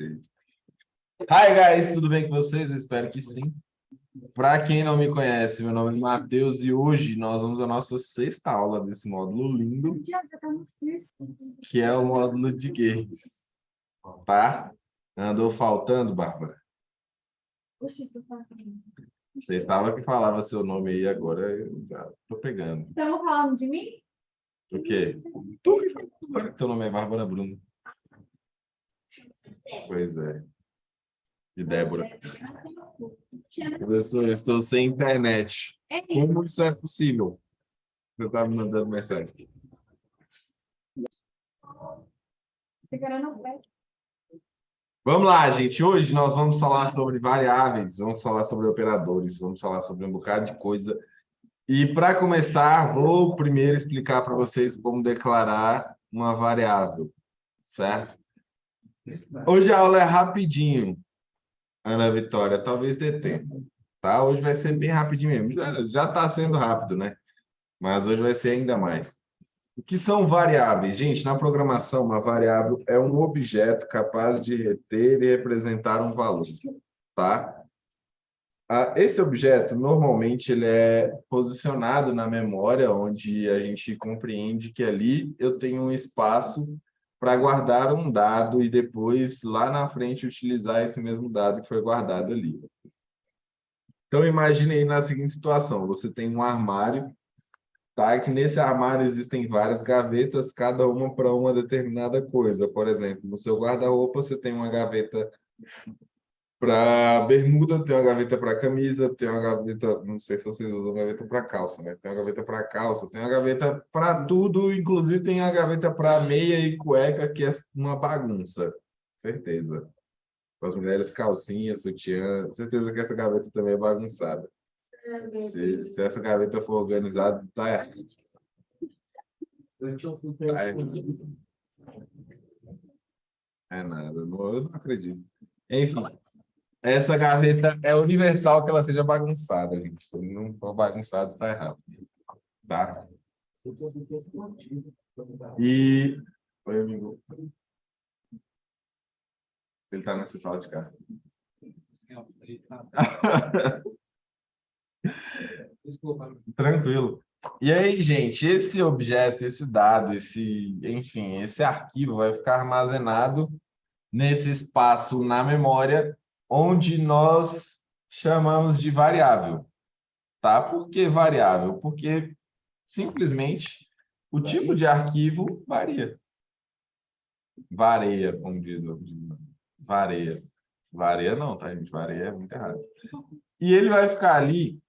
Perfeito. Hi, guys, tudo bem com vocês? Eu espero que sim. Para quem não me conhece, meu nome é Matheus e hoje nós vamos à nossa sexta aula desse módulo lindo, que é o módulo de games. Tá? Andou faltando, Bárbara? Você estava que falava seu nome aí agora, eu já tô pegando. Estão falando de mim? O quê? Tu que fala agora que teu nome é Bárbara Bruno. Pois é. De Débora. Professor, eu estou sem internet. Como isso é possível? Você está me mandando mensagem. Vamos lá, gente. Hoje nós vamos falar sobre variáveis, vamos falar sobre operadores, vamos falar sobre um bocado de coisa. E para começar, vou primeiro explicar para vocês como declarar uma variável, certo? Hoje a aula é rapidinho, Ana Vitória, talvez dê tempo, tá? Hoje vai ser bem rapidinho mesmo. Já está sendo rápido, né? Mas hoje vai ser ainda mais. O que são variáveis? Gente, na programação, uma variável é um objeto capaz de reter e representar um valor, tá? Esse objeto, normalmente, ele é posicionado na memória, onde a gente compreende que ali eu tenho um espaço para guardar um dado e depois, lá na frente, utilizar esse mesmo dado que foi guardado ali. Então, imagine aí na seguinte situação. Você tem um armário, tá? Que nesse armário existem várias gavetas, cada uma para uma determinada coisa. Por exemplo, no seu guarda-roupa você tem uma gaveta para bermuda, tem uma gaveta para camisa, tem uma gaveta, não sei se vocês usam gaveta para calça, mas tem uma gaveta para calça, tem uma gaveta para tudo, inclusive tem a gaveta para meia e cueca, que é uma bagunça. Certeza. Com as mulheres, calcinha, sutiã, certeza que essa gaveta também é bagunçada. Se essa gaveta for organizada, tá errado. É nada, eu não acredito. Enfim, essa gaveta é universal que ela seja bagunçada, gente. Se não for bagunçado, tá errado. Tá? E. Oi, amigo. Ele tá nessa sala de cá. Tranquilo. E aí, gente, esse objeto, esse dado, enfim, esse arquivo vai ficar armazenado nesse espaço na memória, onde nós chamamos de variável. Tá? Por que variável? Porque simplesmente o tipo de arquivo varia. Varia, como diz o varia. Varia não, tá, gente? Varia é muito errado. E ele vai ficar ali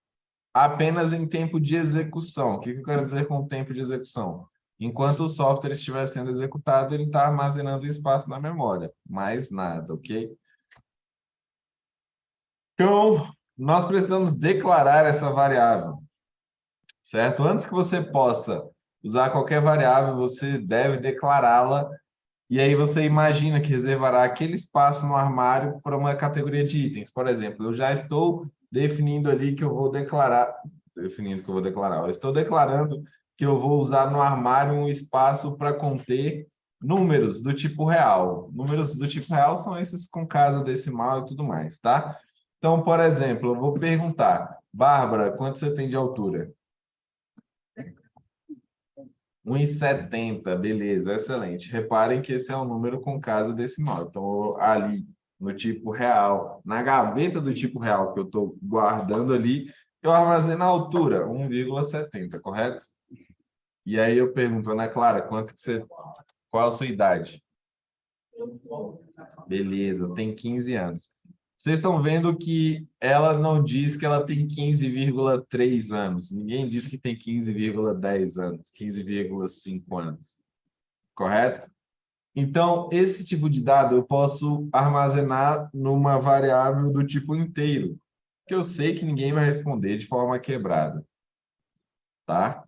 apenas em tempo de execução. O que eu quero dizer com tempo de execução? Enquanto o software estiver sendo executado, ele está armazenando espaço na memória. Mais nada, ok? Então, nós precisamos declarar essa variável, certo? Antes que você possa usar qualquer variável, você deve declará-la. E aí você imagina que reservará aquele espaço no armário para uma categoria de itens. Por exemplo, eu já estou definindo ali que eu vou declarar, eu estou declarando que eu vou usar no armário um espaço para conter números do tipo real. Números do tipo real são esses com casa decimal e tudo mais, tá? Então, por exemplo, eu vou perguntar, Bárbara, quanto você tem de altura? 1,70, beleza, excelente. Reparem que esse é um número com casa decimal. Então, ali no tipo real, na gaveta do tipo real que eu estou guardando ali, eu armazeno a altura, 1,70, correto? E aí eu pergunto, Ana Clara, qual a sua idade? Beleza, tem 15 anos. Vocês estão vendo que ela não diz que ela tem 15,3 anos. Ninguém diz que tem 15,10 anos, 15,5 anos. Correto? Então, esse tipo de dado eu posso armazenar numa variável do tipo inteiro, que eu sei que ninguém vai responder de forma quebrada. Tá?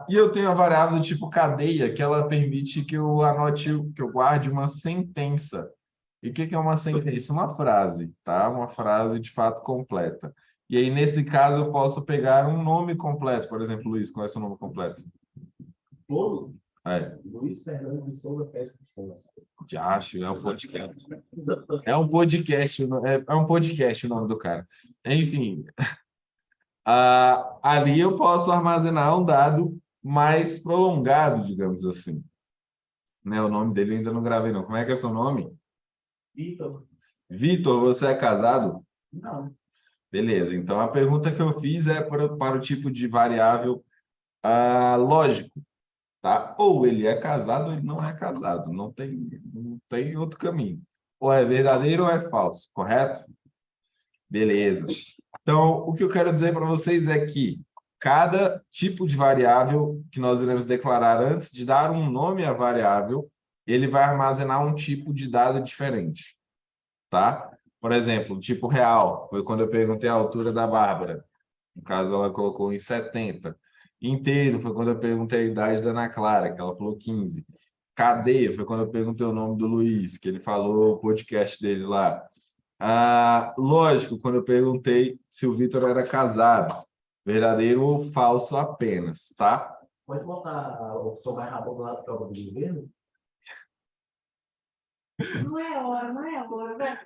E eu tenho a variável do tipo cadeia, que ela permite que eu anote, que eu guarde uma sentença. E o que é uma sentença? Uma frase, tá? Uma frase de fato completa. E aí, nesse caso, eu posso pegar um nome completo. Por exemplo, Luiz, qual é o seu nome completo? Paulo. É, Luiz Fernando de Souza Pérez Cristina. de acho, é um podcast. É um podcast, é um podcast o nome do cara. Enfim, ali eu posso armazenar um dado mais prolongado, digamos assim. Né? O nome dele eu ainda não gravei, não. Como é que é seu nome? Vitor. Vitor, você é casado? Não. Beleza. Então, a pergunta que eu fiz é para o tipo de variável lógico, tá? Ou ele é casado ou ele não é casado. Não tem outro caminho. Ou é verdadeiro ou é falso, correto? Beleza. Então, o que eu quero dizer para vocês é que cada tipo de variável que nós iremos declarar antes de dar um nome à variável, ele vai armazenar um tipo de dado diferente, tá? Por exemplo, o tipo real, foi quando eu perguntei a altura da Bárbara. No caso, ela colocou em 70. Inteiro foi quando eu perguntei a idade da Ana Clara, que ela falou 15. Cadeia foi quando eu perguntei o nome do Luiz, que ele falou o podcast dele lá. Lógico, quando eu perguntei se o Vitor era casado, verdadeiro ou falso apenas, tá? Pode botar a opção mais rápida do lado que eu vou dizer? Não é hora, não é hora, vai.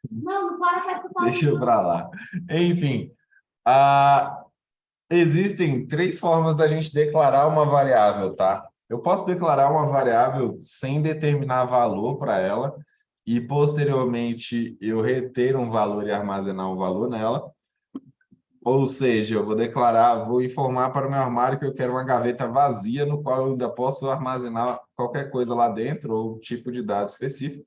Não, não para que Deixa eu para lá. Enfim, ah, existem três formas da gente declarar uma variável, tá? Eu posso declarar uma variável sem determinar valor para ela e posteriormente eu reter um valor e armazenar um valor nela. Ou seja, eu vou declarar, vou informar para o meu armário que eu quero uma gaveta vazia no qual eu ainda posso armazenar qualquer coisa lá dentro ou tipo de dado específico,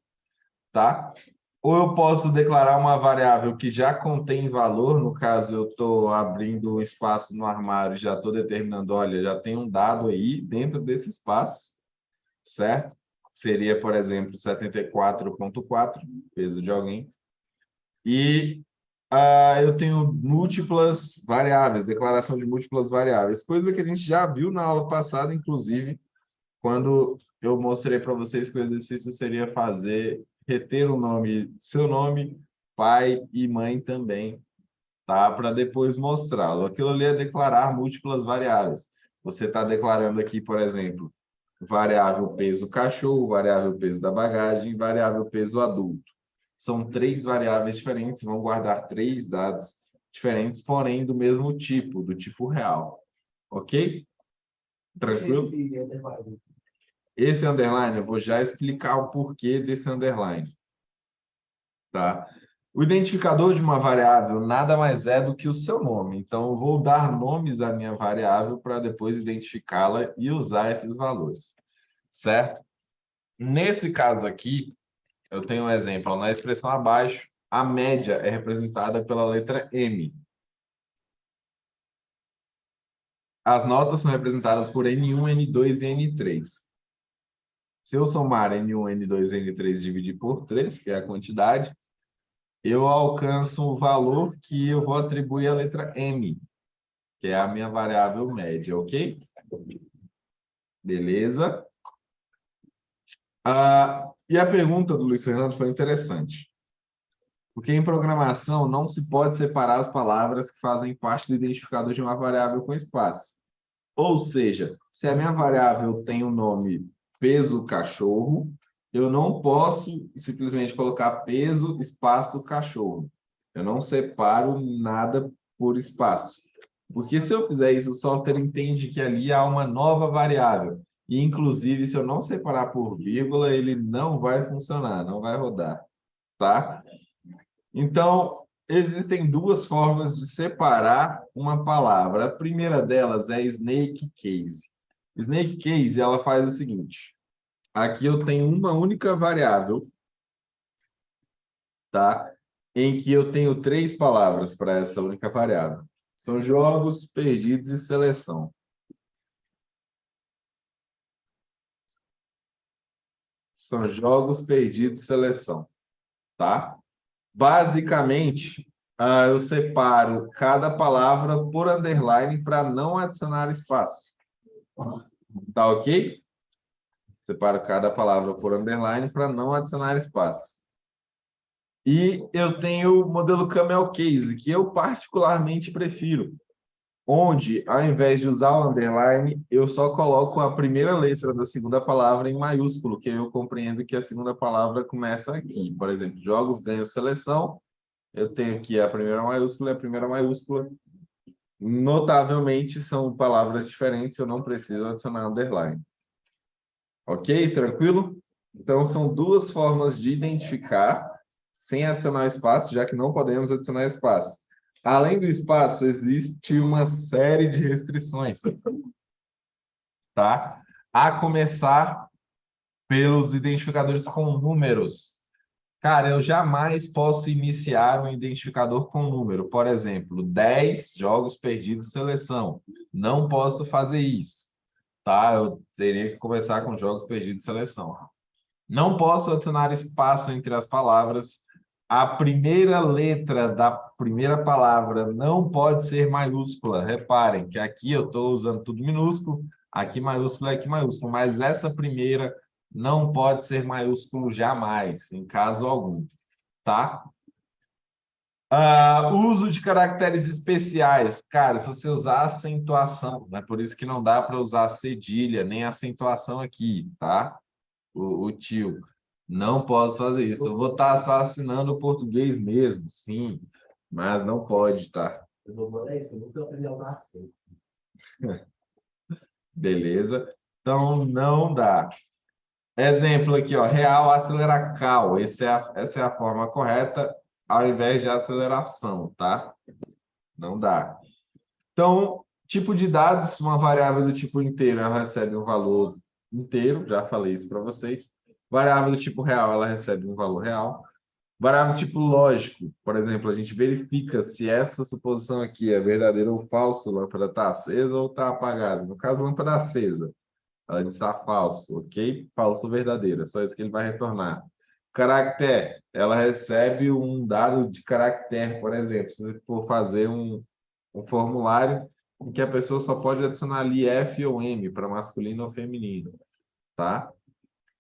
tá? Ou eu posso declarar uma variável que já contém valor, no caso, eu estou abrindo um espaço no armário, já estou determinando, olha, já tem um dado aí dentro desse espaço, certo? Seria, por exemplo, 74,4, peso de alguém. E eu tenho múltiplas variáveis, declaração de múltiplas variáveis, coisa que a gente já viu na aula passada, inclusive, quando eu mostrei para vocês que o exercício seria fazer, reter o nome, seu nome, pai e mãe também, tá? Para depois mostrá-lo. Aquilo ali é declarar múltiplas variáveis. Você está declarando aqui, por exemplo, variável peso cachorro, variável peso da bagagem, variável peso adulto. São três variáveis diferentes, vão guardar três dados diferentes, porém do mesmo tipo, do tipo real. Ok? Tranquilo? Esse underline, eu vou já explicar o porquê desse underline. Tá? O identificador de uma variável nada mais é do que o seu nome. Então, eu vou dar nomes à minha variável para depois identificá-la e usar esses valores. Certo? Nesse caso aqui, eu tenho um exemplo. Ó, na expressão abaixo, a média é representada pela letra M. As notas são representadas por N1, N2 e N3. Se eu somar N1, N2 e N3 e dividir por 3, que é a quantidade, eu alcanço o valor que eu vou atribuir à letra M, que é a minha variável média, ok? Beleza? E a pergunta do Luiz Fernando foi interessante. Porque em programação não se pode separar as palavras que fazem parte do identificador de uma variável com espaço. Ou seja, se a minha variável tem o nome peso cachorro, eu não posso simplesmente colocar peso espaço cachorro. Eu não separo nada por espaço. Porque se eu fizer isso, o software entende que ali há uma nova variável. E, inclusive, se eu não separar por vírgula, ele não vai funcionar, não vai rodar, tá? Então, existem duas formas de separar uma palavra. A primeira delas é snake case. Snake case, ela faz o seguinte. Aqui eu tenho uma única variável, tá? Em que eu tenho três palavras para essa única variável. São jogos, perdidos e seleção. São jogos, perdidos e seleção, tá? Basicamente, eu separo cada palavra por underline para não adicionar espaço. Tá ok? Separo cada palavra por underline para não adicionar espaço. E eu tenho o modelo Camel Case, que eu particularmente prefiro. onde, ao invés de usar o underline, eu só coloco a primeira letra da segunda palavra em maiúsculo, que eu compreendo que a segunda palavra começa aqui. Por exemplo, jogos, ganhos, seleção. Eu tenho aqui a primeira maiúscula e a primeira maiúscula. Notavelmente, são palavras diferentes, eu não preciso adicionar underline. Ok? Tranquilo? Então, são duas formas de identificar sem adicionar espaço, já que não podemos adicionar espaço. Além do espaço, existe uma série de restrições, tá? A começar pelos identificadores com números. Cara, eu jamais posso iniciar um identificador com número. Por exemplo, 10 jogos perdidos seleção. Não posso fazer isso, tá? Eu teria que começar com jogos perdidos seleção. Não posso adicionar espaço entre as palavras. A primeira letra da primeira palavra não pode ser maiúscula. Reparem que aqui eu estou usando tudo minúsculo, aqui maiúsculo e aqui maiúsculo, mas essa primeira não pode ser maiúsculo jamais, em caso algum, tá? Uso de caracteres especiais. Cara, se você usar acentuação, é por isso que não dá para usar cedilha, nem acentuação aqui, tá? O tio. Não posso fazer isso. Eu vou estar assassinando o português mesmo, sim, mas não pode, tá? Eu vou mandar isso, eu nunca aprendi a usar assim. Beleza? Então, não dá. Exemplo aqui, ó, real acelerar cal. Essa é a forma correta, ao invés de aceleração, tá? Não dá. Então, tipo de dados, uma variável do tipo inteiro, ela recebe um valor inteiro, já falei isso para vocês. Variável do tipo real, ela recebe um valor real. Variável do tipo lógico, por exemplo, a gente verifica se essa suposição aqui é verdadeira ou falsa, a lâmpada está acesa ou está apagada. No caso, a lâmpada acesa, ela está falso, ok? Falso ou verdadeiro, é só isso que ele vai retornar. Caractere, ela recebe um dado de caractere, por exemplo, se você for fazer um formulário em que a pessoa só pode adicionar ali F ou M para masculino ou feminino, tá?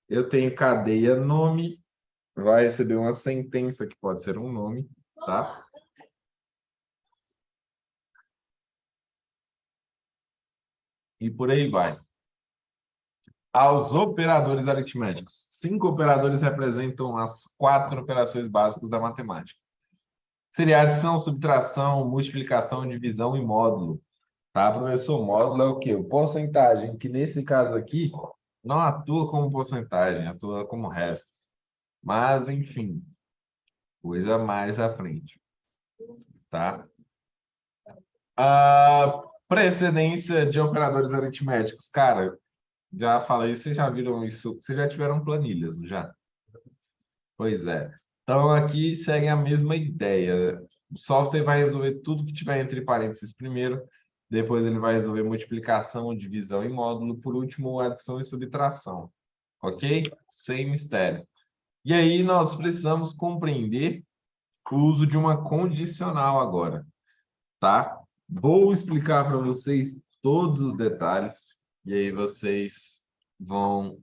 Eu tenho cadeia nome, vai receber uma sentença que pode ser um nome, tá? E por aí vai. Aos operadores aritméticos. 5 operadores representam as 4 operações básicas da matemática. Seria adição, subtração, multiplicação, divisão e módulo. Tá, professor? Módulo é o quê? O porcentagem, que nesse caso aqui não atua como porcentagem, atua como resto. Mas, enfim, coisa mais à frente, tá? A precedência de operadores aritméticos. Cara, já falei, vocês já viram isso? Vocês já tiveram planilhas, não já? Pois é. Então, aqui segue a mesma ideia. O software vai resolver tudo que tiver entre parênteses primeiro, depois ele vai resolver multiplicação, divisão e módulo, por último, adição e subtração. Ok? Sem mistério. E aí, nós precisamos compreender o uso de uma condicional agora, tá? Vou explicar para vocês todos os detalhes, e aí vocês vão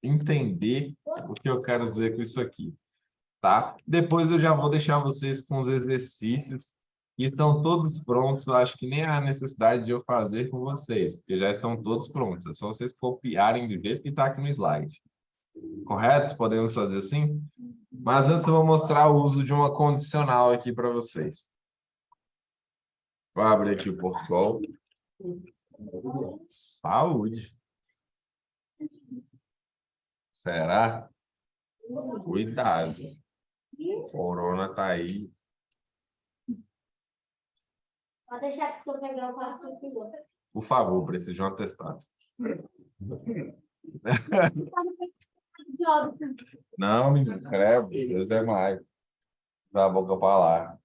entender o que eu quero dizer com isso aqui, tá? Depois eu já vou deixar vocês com os exercícios que estão todos prontos. Eu acho que nem há necessidade de eu fazer com vocês, porque já estão todos prontos. É só vocês copiarem do jeito que está aqui no slide. Correto? Podemos fazer assim? Mas antes eu vou mostrar o uso de uma condicional aqui para vocês. Vou abrir aqui o portfólio. Saúde. Será? Cuidado. Corona tá aí. Pode deixar que se eu pegar, eu faço com o outro. Por favor, preciso de um atestado. Não, menino, credo, Deus é mais. Dá a boca para lá.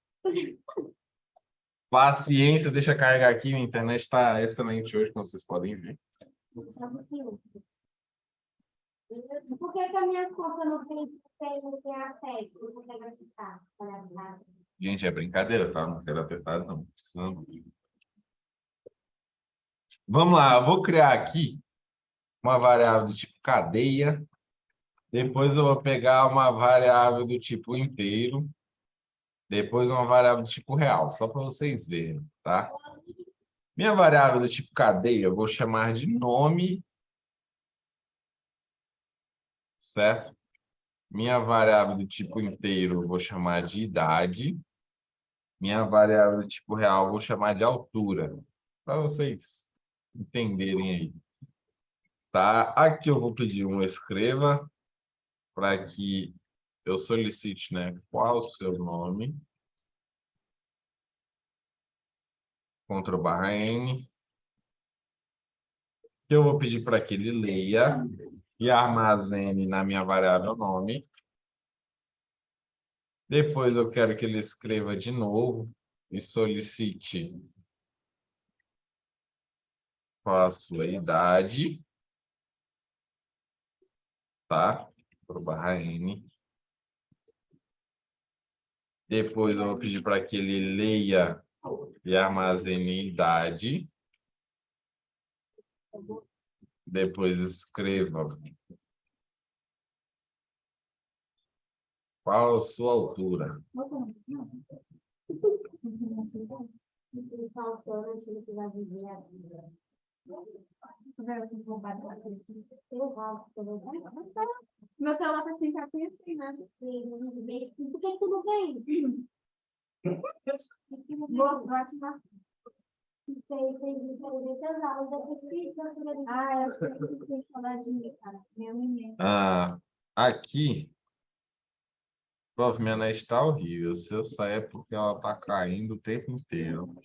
Paciência, deixa eu carregar aqui. A internet está excelente hoje, como vocês podem ver. Por que a minha conta não tem acesso? Não consegue acessar? Gente, é brincadeira, tá? Não quero atestado, não. Precisamos. Vamos lá, eu vou criar aqui uma variável do tipo cadeia. Depois eu vou pegar uma variável do tipo inteiro. Depois uma variável do tipo real, só para vocês verem, tá? Minha variável do tipo cadeia, eu vou chamar de nome, certo? Minha variável do tipo inteiro, eu vou chamar de idade. Minha variável do tipo real, eu vou chamar de altura. Para vocês entenderem aí. Tá? Aqui eu vou pedir um escreva para que eu solicite, né? Qual o seu nome? Ctrl barra N. Eu vou pedir para que ele leia e armazene na minha variável nome. Depois eu quero que ele escreva de novo e solicite qual a sua idade, tá? Ctrl barra N. Depois eu vou pedir para que ele leia e armazene idade. Depois escreva qual a sua altura. Meu celular tá sem capinha assim, né? Por que tudo bem? Boa sorte, Marcos. Ah, eu tenho saudade de mim, cara. Meu menino. Aqui, prof, minha net está horrível. Se eu sair é porque ela está caindo o tempo inteiro.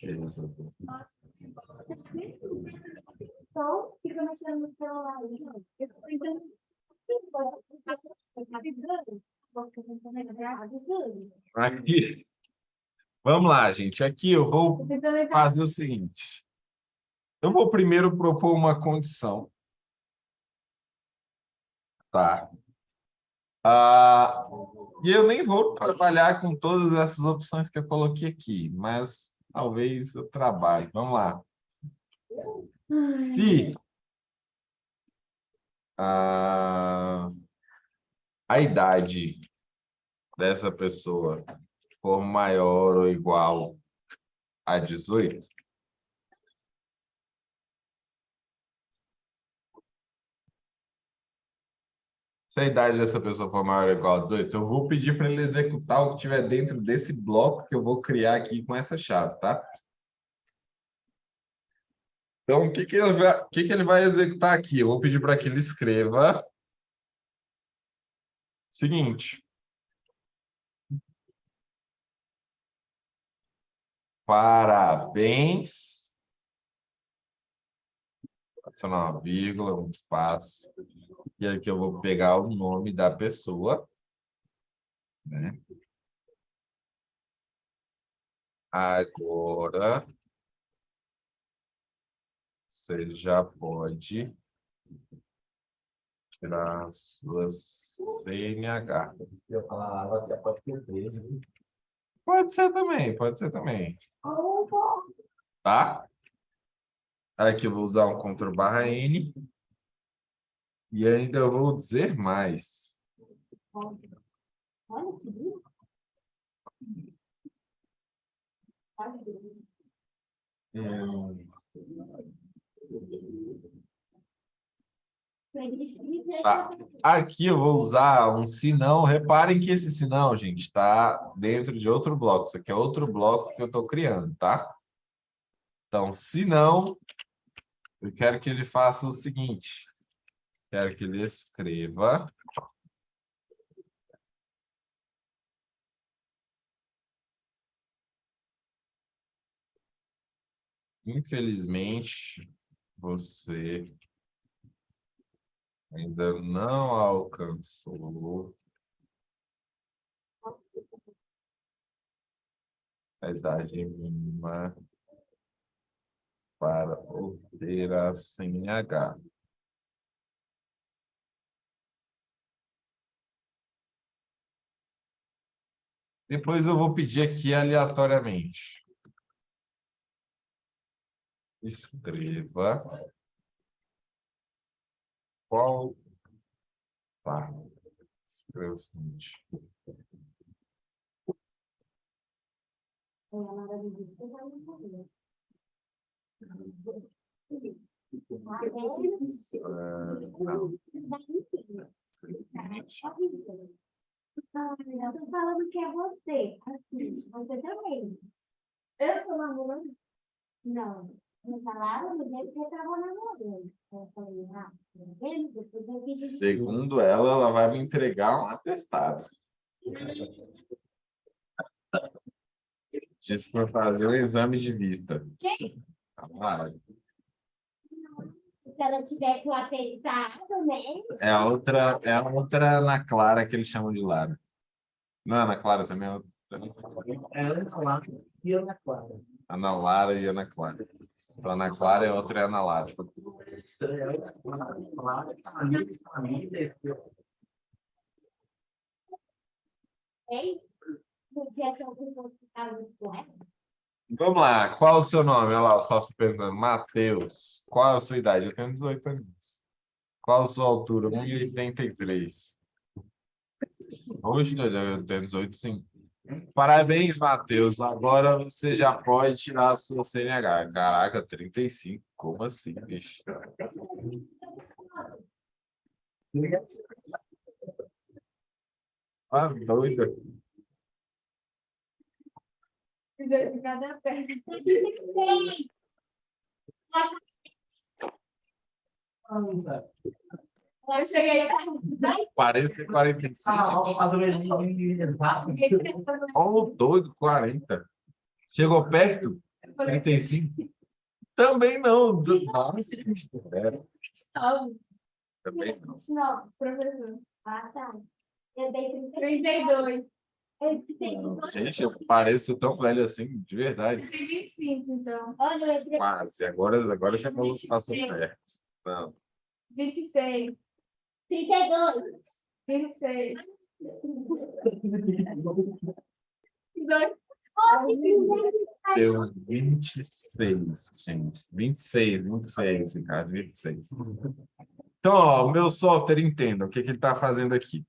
Então, fica mexendo no celular. Eu tô tentando. Tá vibrando. Porque eu tô tentando. Aqui, vamos lá, gente. Aqui eu vou fazer o seguinte. Eu vou primeiro propor uma condição. Tá. E eu nem vou trabalhar com todas essas opções que eu coloquei aqui, mas talvez eu trabalhe. Vamos lá. Se a idade dessa pessoa for maior ou igual a 18, se a idade dessa pessoa for maior ou igual a 18, eu vou pedir para ele executar o que tiver dentro desse bloco que eu vou criar aqui com essa chave, tá? Então, o que ele vai executar aqui? Eu vou pedir para que ele escreva o seguinte. Parabéns. Adicionar uma vírgula, um espaço. E aqui eu vou pegar o nome da pessoa, né? Agora, você já pode tirar suas CNH. Eu ia falar, você pode ser preso. Pode ser também, pode ser também. Tá? Aqui eu vou usar um Ctrl barra N. E ainda eu vou dizer mais. Olha que lindo. Hum, É tá. Aqui eu vou usar um senão. Reparem que esse senão, gente, está dentro de outro bloco. Isso aqui é outro bloco que eu estou criando, tá? Então, se não, eu quero que ele faça o seguinte. Quero que ele escreva. Infelizmente, você ainda não alcançou a idade mínima para obter a CNH. Depois eu vou pedir aqui aleatoriamente. Escreva qual. Tá. Escreva o seguinte. Não. Eu tô falando que é você. Assim, você também. Eu tô namorando? Não. Me falaram do jeito que eu tava namorando. Eu falei, tá vendo? Depois eu vi. Segundo ela, ela vai me entregar um atestado. Disse para fazer um exame de vista. Quem? Tá lá. Se ela tiver com o atestado, né? É a outra Ana Clara que eles chamam de Lara. Não, Ana Clara também é outra. É Ana Clara e Ana Clara. Ana Lara e Ana Clara. Para Ana Clara é outra é Ana Lara. Ana Clara, família, Hein? No dia que eu fui hospital com ela. Vamos lá, qual o seu nome? Olha lá, o Sócio perguntando. Matheus. Qual a sua idade? Eu tenho 18 anos. Qual a sua altura? 1,83. Hoje, eu tenho 18, sim. Parabéns, Matheus. Agora você já pode tirar a sua CNH. Caraca, 35. Como assim, bicho? Ah, doida. De cada perna. Eu cheguei a Parece que é 45, gente. a adolescente exato. Olha o doido, 40. Chegou perto? 35? Também não. Nossa. Também não. Não, professor. Ah, tá. Eu dei 32. Eu dei Gente, eu pareço tão velho assim, de verdade. 25, então. Olha, eu entrei Quase. Agora você passou perto. Não. 26. 32. 26. Deu 26, gente. 26, cara, 26. Então, ó, o meu software entenda o que ele está fazendo aqui.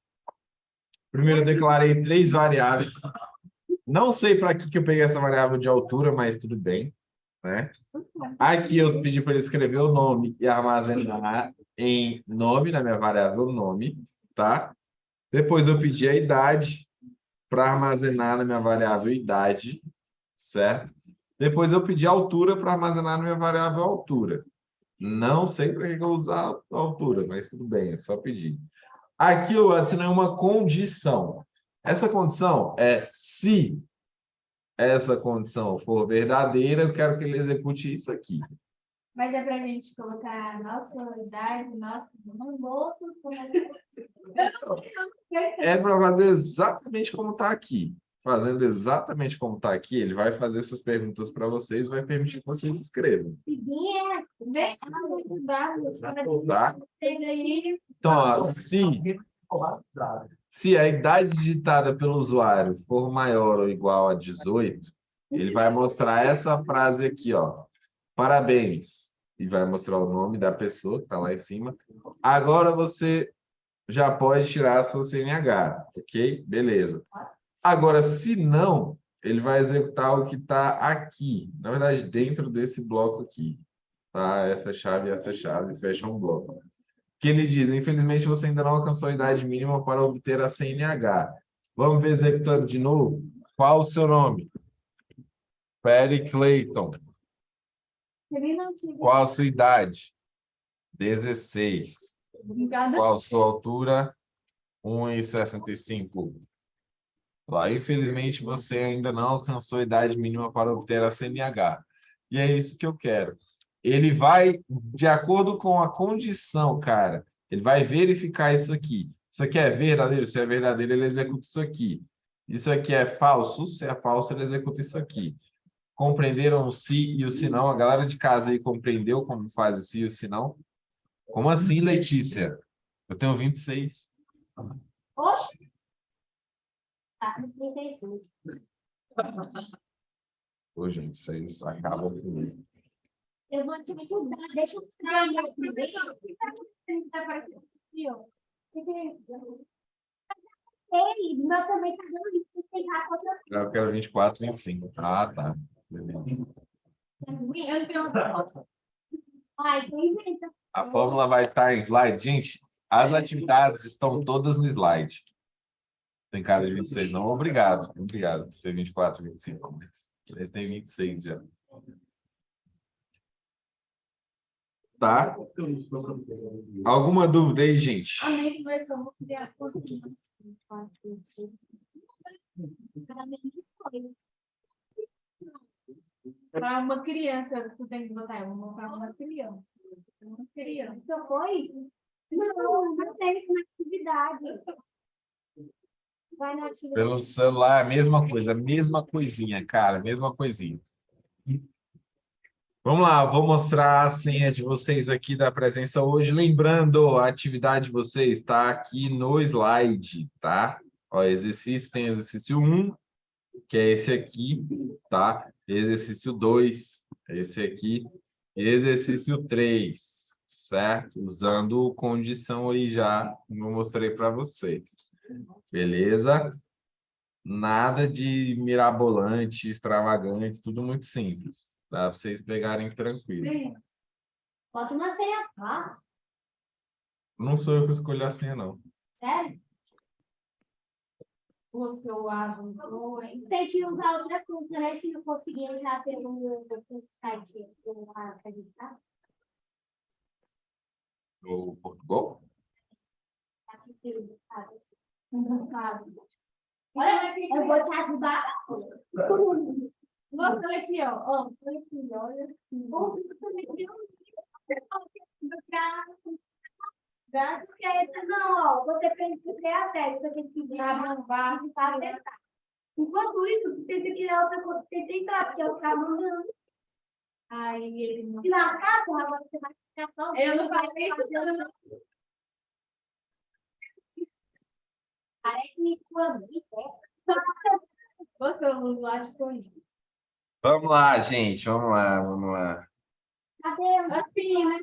Primeiro, eu declarei 3 variáveis. Não sei para que eu peguei essa variável de altura, mas tudo bem, né? Aqui eu pedi para ele escrever o nome e armazenar em nome, na minha variável nome, tá? Depois eu pedi a idade para armazenar na minha variável idade, certo? Depois eu pedi a altura para armazenar na minha variável altura. Não sei para que eu vou usar a altura, mas tudo bem, é só pedir. Aqui eu adicionei uma condição. Essa condição é se essa condição for verdadeira, eu quero que ele execute isso aqui. Mas é pra gente colocar a nossa idade, nosso almoço, É para fazer exatamente como está aqui. Fazendo exatamente como está aqui, ele vai fazer essas perguntas para vocês, vai permitir que vocês escrevam. Tá? Então, ó, se a idade digitada pelo usuário for maior ou igual a 18, ele vai mostrar essa frase aqui, ó. Parabéns. E vai mostrar o nome da pessoa que está lá em cima. Agora você já pode tirar a sua CNH, ok? Beleza. Agora, se não, ele vai executar o que está aqui. Na verdade, dentro desse bloco aqui. Tá? Essa chave fecha um bloco. Que ele diz, infelizmente, você ainda não alcançou a idade mínima para obter a CNH. Vamos ver executando de novo? Qual o seu nome? Perry Clayton. Qual a sua idade? 16. Qual a sua altura? 1,65. Lá, infelizmente, você ainda não alcançou a idade mínima para obter a CNH. E é isso que eu quero. Ele vai, de acordo com a condição, cara, ele vai verificar isso aqui. Isso aqui é verdadeiro? Se é verdadeiro, ele executa isso aqui. Isso aqui é falso? Se é falso, ele executa isso aqui. Compreenderam o se e o se não? A galera de casa aí compreendeu como faz o se e o se não? Como assim, Letícia? Eu tenho 26. Oxe! Tá, nos 35. Ô, gente, vocês acabam comigo. Eu vou te ajudar. Deixa eu tirar meu primeiro. Tá parecendo aqui, ó. Ei, meu também tá dando isso. Tem raiva outra Eu quero 24, 25. Ah, tá. Beleza. Eu tenho... Ai, tu inventa. A fórmula vai estar em slide. Gente, as atividades estão todas no slide. Tem cara de 26, não? Obrigado. Obrigado por ser 24, 25. Mas eles têm 26 já. Tá? Alguma dúvida aí, gente? Amém, começou a criar Para uma criança, tu tem que botar uma para uma criança. Uma criança. Só foi? Não, não tem uma atividade. Vai na atividade. Pelo celular, a mesma coisa, a mesma coisinha, cara, a mesma coisinha. Vamos lá, vou mostrar a senha de vocês aqui da presença hoje. Lembrando, a atividade de vocês está aqui no slide, tá? Ó, exercício, tem exercício 1, que é esse aqui, tá? Exercício 2, esse aqui. E exercício 3, certo? Usando condição aí já, como eu mostrei para vocês. Beleza? Nada de mirabolante, extravagante, tudo muito simples. Dá para vocês pegarem tranquilo. Bota uma senha fácil. Não sou eu que escolhi a senha, não. Sério? O seu aluno, hein? Tem que usar outra conta, né? Se não conseguir entrar pelo site do acreditar. No Portugal? Aqui pelo Olha, eu vou te ajudar. Nossa, olha aqui, ó. Olha aqui, olha aqui. Não, ó, você precisa criar a tese, você tem que pedir a base para tentar. Enquanto isso, você tem que criar outra coisa para você tentar, porque eu ficava mandando. Aí ele não. E na casa, agora você vai ficar só. Eu não falei isso, não. Parece com a vida. Você não lá de corrigir. Vamos lá, gente. Vamos lá, vamos lá. Cadê? Assim, né?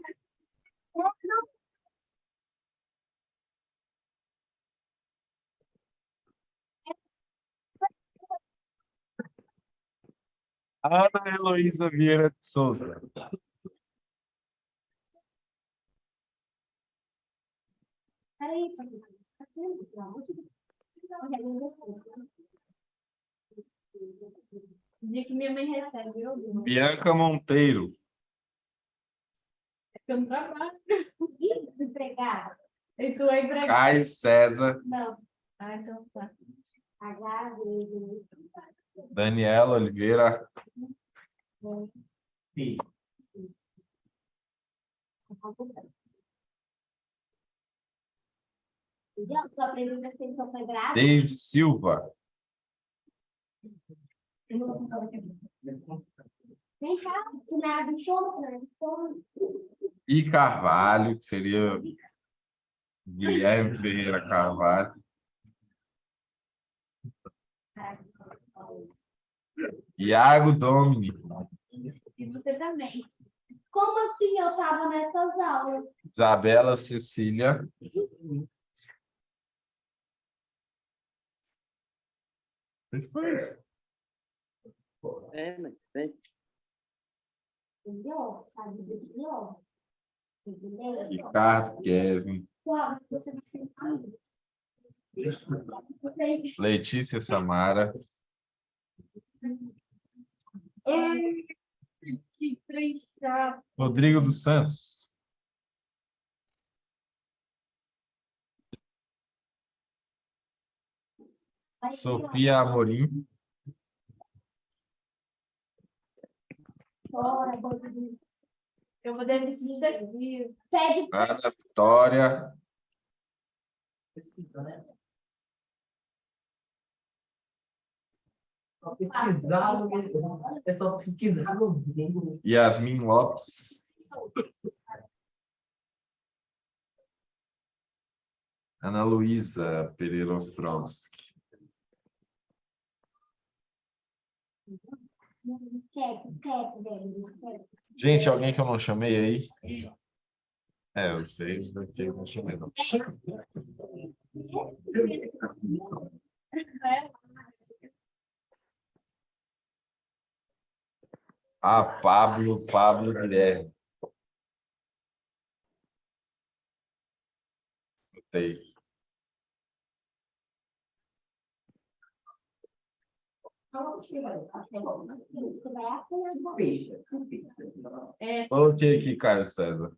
Ana Heloísa Vieira de Souza. Peraí, assim, pelo amor de Deus. O dia que minha mãe recebe, eu dou. Bianca Monteiro. É que eu não trabalho. Desempregada? E tu é empregado. Caio César. Não. Ah, então tá. H, Daniela Oliveira. Sim. Entendeu? Sua presença foi grave. David Silva. Vem cá, tu nada de show, né? E Carvalho, que seria Guilherme Ferreira Carvalho. Iago Domini. E você também. Como assim eu tava nessas aulas? Isabela Cecília. O que foi isso? Mas tem. Entendeu? Sabe do que eu? Entendeu? Ricardo Kevin. Qual? Você vai sentar. Você... Letícia Samara. Que três chaves. Rodrigo dos Santos. Sofia Amorim. Eu vou desistir daqui. Pede Ana Vitória. Pesquisa, né? Só pesquisar, é só pesquisar no vídeo. Yasmin Lopes. Ana Luísa Pereira Ostrowski. Gente, alguém que eu não chamei aí? É, eu sei, porque eu não chamei, não. Ah, Pablo Guilherme. Gostei. Coloquei aqui, Caio César.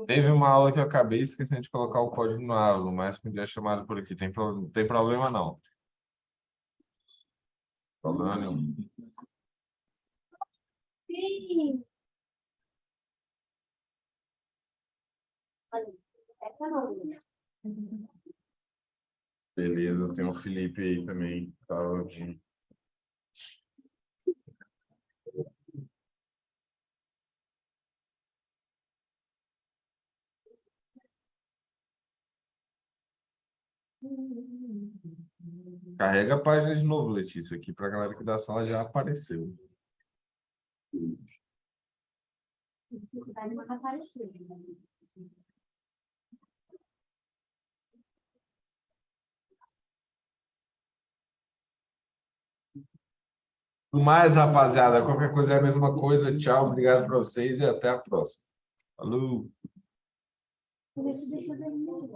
Teve uma aula que eu acabei esquecendo de colocar o código no aula, mas podia chamado por aqui. Tem problema não. Problema nenhum. Sim. Essa não. Beleza, tem o Felipe aí também. Claudinho. Carrega a página de novo, Letícia, aqui para a galera que da sala já apareceu. Vai não aparecer. No mais, rapaziada, qualquer coisa é a mesma coisa. Tchau, obrigado para vocês e até a próxima. Falou! Deixa eu ver.